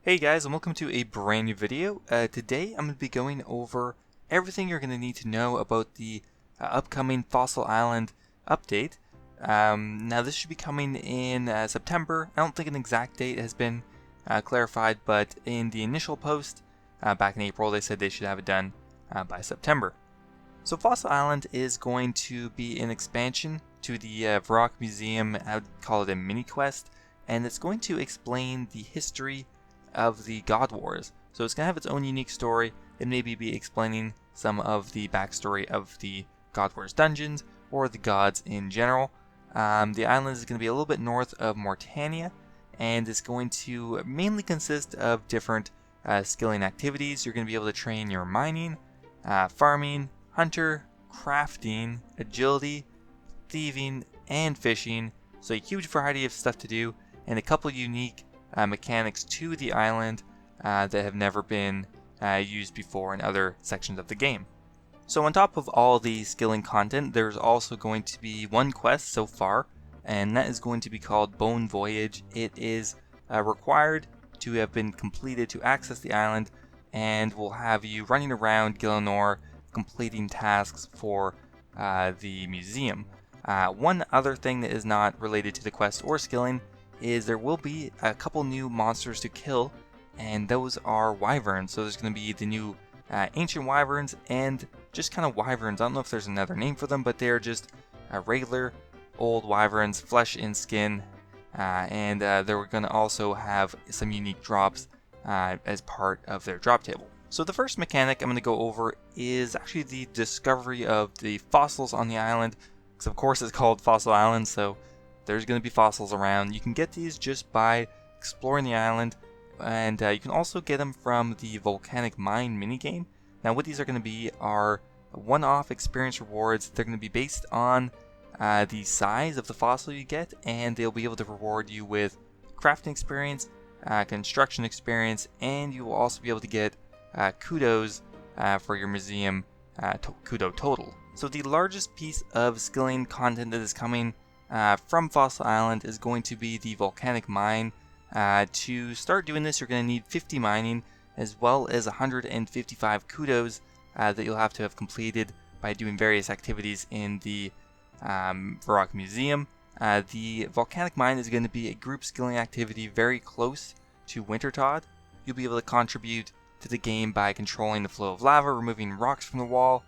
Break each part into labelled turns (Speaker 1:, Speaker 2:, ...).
Speaker 1: Hey guys, and welcome to a brand new video. Today I'm going to be going over everything you're going to need to know about the upcoming Fossil Island update. Now this should be coming in September. I don't think an exact date has been clarified, but in the initial post back in April they said they should have it done by September. So Fossil Island is going to be an expansion to the Varrock Museum. I would call it a mini quest, and it's going to explain the history of the God Wars. So it's going to have its own unique story and maybe be explaining some of the backstory of the God Wars dungeons or the gods in general. The island is going to be a little bit north of Mortania, and it's going to mainly consist of different skilling activities. You're going to be able to train your mining, farming, hunter, crafting, agility, thieving, and fishing. So a huge variety of stuff to do, and a couple unique mechanics to the island that have never been used before in other sections of the game. So on top of all the skilling content, there's also going to be one quest so far, and that is going to be called Bone Voyage. It is required to have been completed to access the island, and will have you running around Gielinor completing tasks for the museum. One other thing that is not related to the quest or skilling is there will be a couple new monsters to kill, and those are Wyverns. So there's going to be the new ancient Wyverns and just kind of Wyverns. I don't know if there's another name for them, but they're just regular old Wyverns, flesh and skin, and they're going to also have some unique drops as part of their drop table. So the first mechanic I'm going to go over is actually the discovery of the fossils on the island, because of course it's called Fossil Island, so there's going to be fossils around. You can get these just by exploring the island, and you can also get them from the Volcanic Mine minigame. Now what these are going to be are one-off experience rewards. They're going to be based on the size of the fossil you get, and they'll be able to reward you with crafting experience, construction experience, and you will also be able to get kudos for your museum kudo total. So the largest piece of skilling content that is coming from Fossil Island is going to be the Volcanic Mine. To start doing this, you're going to need 50 mining as well as 155 kudos that you'll have to have completed by doing various activities in the Varrock Museum. The Volcanic Mine is going to be a group skilling activity very close to Wintertod. You'll be able to contribute to the game by controlling the flow of lava, removing rocks from the wall,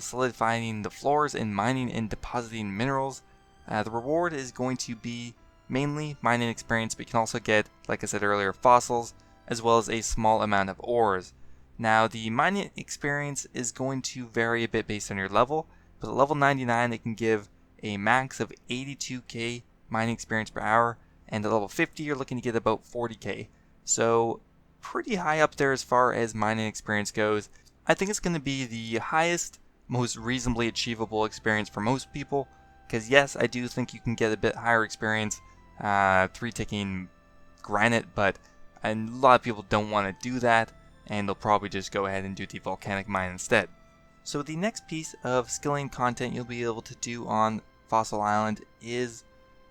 Speaker 1: solidifying the floors, and mining and depositing minerals. The reward is going to be mainly mining experience, but you can also get, like I said earlier, fossils, as well as a small amount of ores. Now, the mining experience is going to vary a bit based on your level, but at level 99 it can give a max of 82k mining experience per hour, and at level 50 you're looking to get about 40k. So, pretty high up there as far as mining experience goes. I think it's going to be the highest, most reasonably achievable experience for most people. Because yes, I do think you can get a bit higher experience 3-ticking granite, but a lot of people don't want to do that, and they'll probably just go ahead and do the Volcanic Mine instead. So the next piece of skilling content you'll be able to do on Fossil Island is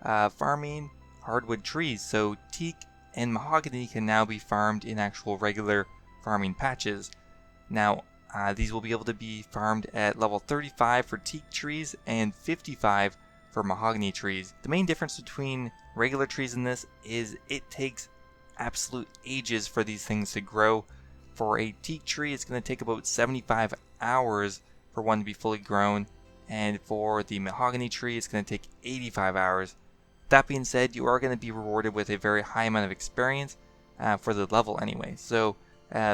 Speaker 1: farming hardwood trees. So teak and mahogany can now be farmed in actual regular farming patches. Now, these will be able to be farmed at level 35 for teak trees and 55 for mahogany trees. The main difference between regular trees in this is it takes absolute ages for these things to grow. For a teak tree, it's going to take about 75 hours for one to be fully grown, and for the mahogany tree, it's going to take 85 hours. That being said, you are going to be rewarded with a very high amount of experience for the level anyway. So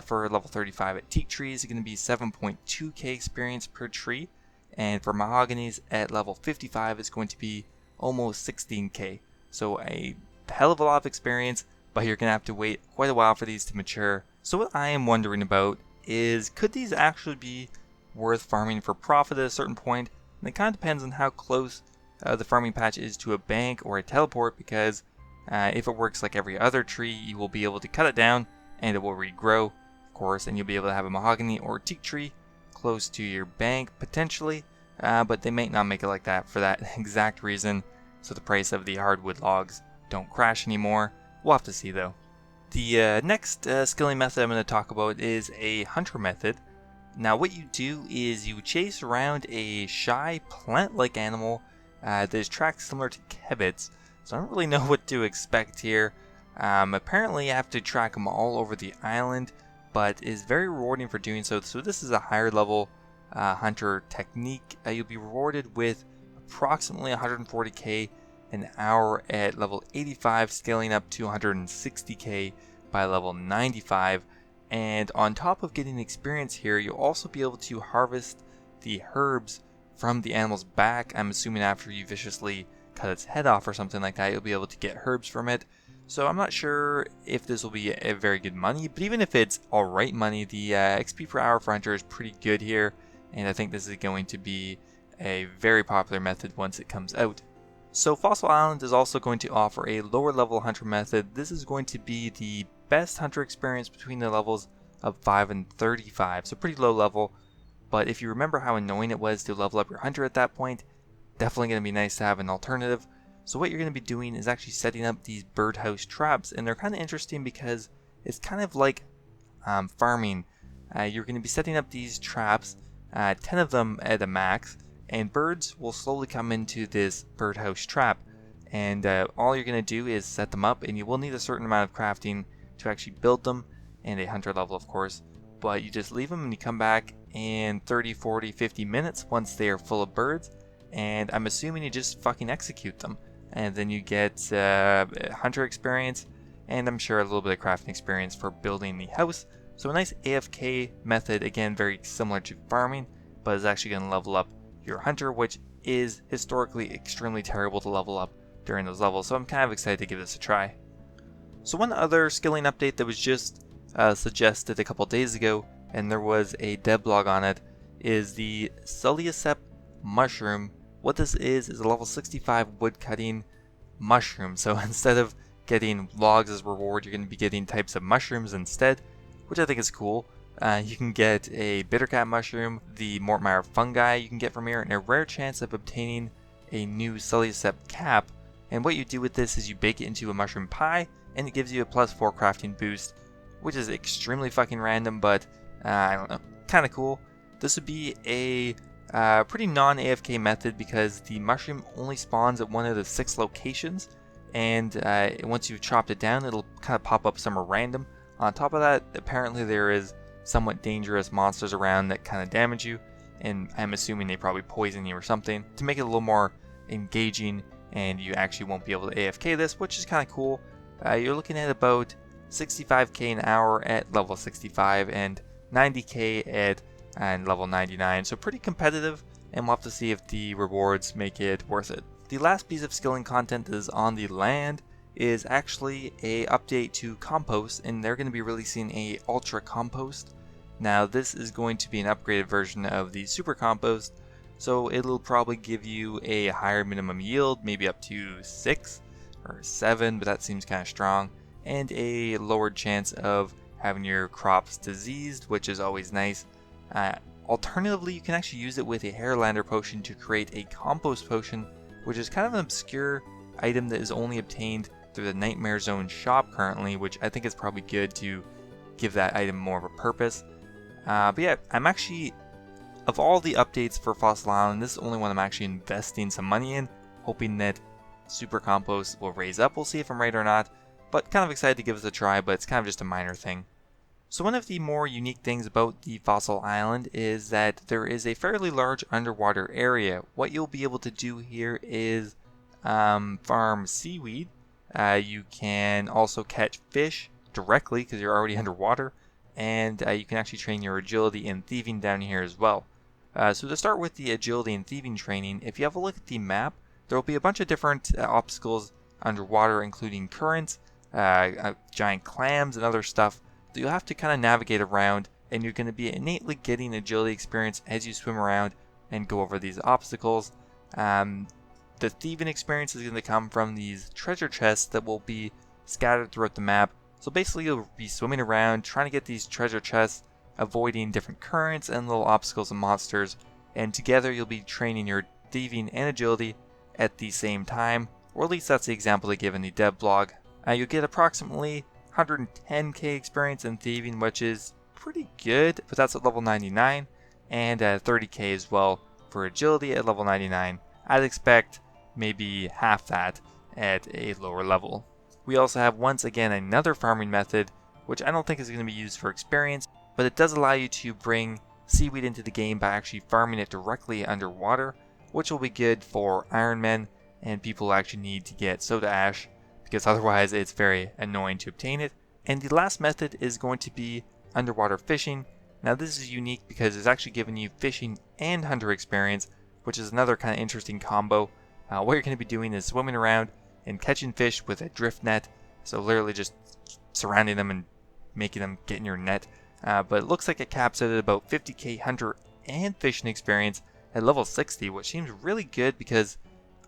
Speaker 1: for level 35 at teak trees, it's going to be 7.2k experience per tree, and for mahoganies at level 55 it's going to be almost 16k. So a hell of a lot of experience, but you're going to have to wait quite a while for these to mature. So what I am wondering about is, could these actually be worth farming for profit at a certain point? And it kind of depends on how close the farming patch is to a bank or a teleport, because if it works like every other tree, you will be able to cut it down and it will regrow, of course, and you'll be able to have a mahogany or teak tree close to your bank potentially, but they might not make it like that for that exact reason, so the price of the hardwood logs don't crash anymore. We'll have to see though. The next skilling method I'm going to talk about is a hunter method. Now what you do is you chase around a shy plant-like animal that is tracked similar to kebits, so I don't really know what to expect here. Apparently you have to track them all over the island, but is very rewarding for doing so. So this is a higher level hunter technique. You'll be rewarded with approximately 140k an hour at level 85, scaling up to 160k by level 95. And on top of getting experience here, you'll also be able to harvest the herbs from the animal's back. I'm assuming after you viciously cut its head off or something like that, you'll be able to get herbs from it. So I'm not sure if this will be a very good money, but even if it's alright money, the XP per hour for hunter is pretty good here, and I think this is going to be a very popular method once it comes out. So Fossil Island is also going to offer a lower level hunter method. This is going to be the best hunter experience between the levels of 5 and 35, so pretty low level. But if you remember how annoying it was to level up your hunter at that point, definitely going to be nice to have an alternative. So what you're going to be doing is actually setting up these birdhouse traps, and they're kind of interesting because it's kind of like farming. You're going to be setting up these traps, 10 of them at a max, and birds will slowly come into this birdhouse trap. And all you're going to do is set them up, and you will need a certain amount of crafting to actually build them, and a hunter level of course. But you just leave them and you come back in 30, 40, 50 minutes once they are full of birds, and I'm assuming you just fucking execute them. And then you get hunter experience, and I'm sure a little bit of crafting experience for building the house. So a nice AFK method, again very similar to farming, but is actually going to level up your hunter, which is historically extremely terrible to level up during those levels. So I'm kind of excited to give this a try. So one other skilling update that was just suggested a couple days ago, and there was a dev blog on it, is the Suliacep mushroom. What this is a level 65 woodcutting mushroom. So instead of getting logs as reward, you're going to be getting types of mushrooms instead, which I think is cool. You can get a bittercat mushroom, the Mortmire fungi you can get from here, and a rare chance of obtaining a new Suliacep cap. And what you do with this is you bake it into a mushroom pie, and it gives you a +4 crafting boost, which is extremely fucking random, but I don't know, kind of cool. This would be a pretty non-AFK method because the mushroom only spawns at one of the 6 locations, and once you've chopped it down, it'll kind of pop up somewhere random. On top of that, apparently there is somewhat dangerous monsters around that kind of damage you, and I'm assuming they probably poison you or something to make it a little more engaging, and you actually won't be able to AFK this, which is kind of cool. You're looking at about 65k an hour at level 65 and 90k at level 99, so pretty competitive, and we'll have to see if the rewards make it worth it. The last piece of skilling content that is on the land is actually a update to Compost, and they're going to be releasing a Ultra Compost. Now this is going to be an upgraded version of the Super Compost, so it'll probably give you a higher minimum yield, maybe up to 6 or 7, but that seems kind of strong, and a lowered chance of having your crops diseased, which is always nice. Alternatively, you can actually use it with a Hairlander potion to create a compost potion, which is kind of an obscure item that is only obtained through the Nightmare Zone shop currently, which I think is probably good to give that item more of a purpose. But yeah, I'm actually, of all the updates for Fossil Island, this is the only one I'm actually investing some money in, hoping that Super Compost will raise up. We'll see if I'm right or not, but kind of excited to give this a try, but it's kind of just a minor thing. So one of the more unique things about the Fossil Island is that there is a fairly large underwater area. What you'll be able to do here is farm seaweed. You can also catch fish directly because you're already underwater, and you can actually train your agility and thieving down here as well. So to start with the agility and thieving training, if you have a look at the map, there will be a bunch of different obstacles underwater, including currents, giant clams, and other stuff that you'll have to kind of navigate around, and you're going to be innately getting agility experience as you swim around and go over these obstacles. The thieving experience is going to come from these treasure chests that will be scattered throughout the map. So basically you'll be swimming around trying to get these treasure chests, avoiding different currents and little obstacles and monsters, and together you'll be training your thieving and agility at the same time, or at least that's the example they give in the dev blog. You'll get approximately 110k experience in thieving, which is pretty good, but that's at level 99, and 30k as well for agility at level 99. I'd expect maybe half that at a lower level. We also have once again another farming method, which I don't think is going to be used for experience, but it does allow you to bring seaweed into the game by actually farming it directly underwater, which will be good for Iron Men and people who actually need to get soda ash, because otherwise it's very annoying to obtain it. And the last method is going to be underwater fishing. Now this is unique because it's actually giving you fishing and hunter experience, which is another kind of interesting combo. What you're going to be doing is swimming around and catching fish with a drift net, so literally just surrounding them and making them get in your net. But it looks like it caps out at about 50k hunter and fishing experience at level 60, which seems really good because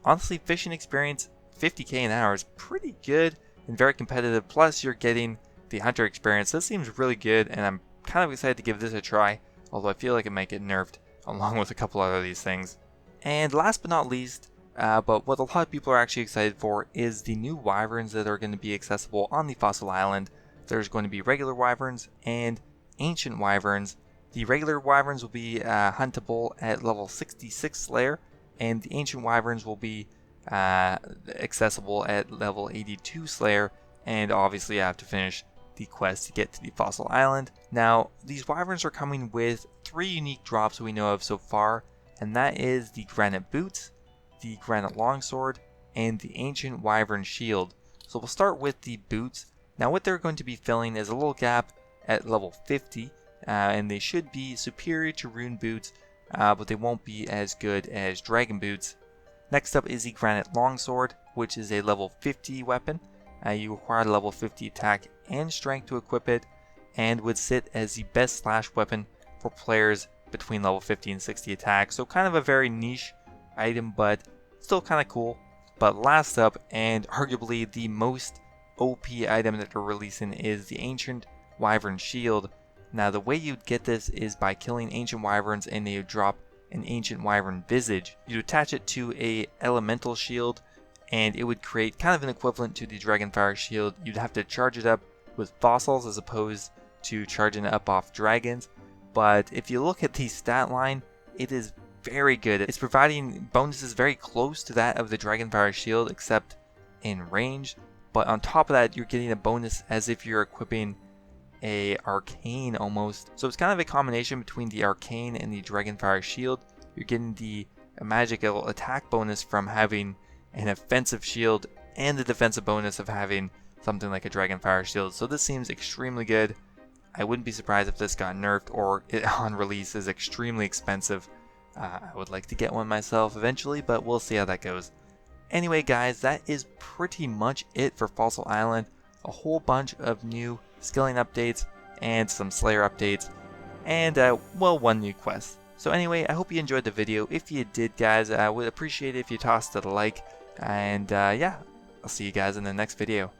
Speaker 1: honestly fishing experience 50k an hour is pretty good and very competitive, plus you're getting the hunter experience. This seems really good and I'm kind of excited to give this a try, although I feel like it might get nerfed along with a couple other of these things. And last but not least, but what a lot of people are actually excited for is the new Wyverns that are going to be accessible on the Fossil Island. There's going to be regular Wyverns and ancient Wyverns. The regular Wyverns will be huntable at level 66 Slayer, and the ancient Wyverns will be accessible at level 82 Slayer, and obviously I have to finish the quest to get to the Fossil Island. Now, these Wyverns are coming with 3 unique drops we know of so far, and that is the Granite Boots, the Granite Longsword, and the Ancient Wyvern Shield. So we'll start with the boots. Now what they're going to be filling is a little gap at level 50, and they should be superior to rune boots, but they won't be as good as dragon boots. Next up is the Granite Longsword, which is a level 50 weapon. You require level 50 attack and strength to equip it, and would sit as the best slash weapon for players between level 50 and 60 attack. So kind of a very niche item, but still kind of cool. But last up, and arguably the most OP item that they're releasing, is the Ancient Wyvern Shield. Now the way you'd get this is by killing ancient wyverns, and they would drop an ancient wyvern visage. You'd attach it to a elemental shield, and it would create kind of an equivalent to the Dragonfire shield. You'd have to charge it up with fossils as opposed to charging it up off dragons. But if you look at the stat line, it is very good. It's providing bonuses very close to that of the Dragonfire shield, except in range. But on top of that, you're getting a bonus as if you're equipping a arcane almost. So it's kind of a combination between the arcane and the Dragonfire shield. You're getting the magical attack bonus from having an offensive shield and the defensive bonus of having something like a Dragonfire shield. So this seems extremely good. I wouldn't be surprised if this got nerfed or it on release is extremely expensive. I would like to get one myself eventually, but we'll see how that goes. Anyway guys, that is pretty much it for Fossil Island. A whole bunch of new skilling updates and some Slayer updates, and well, one new quest. So anyway, I hope you enjoyed the video. If you did guys, I would appreciate it if you tossed it a like, and yeah, I'll see you guys in the next video.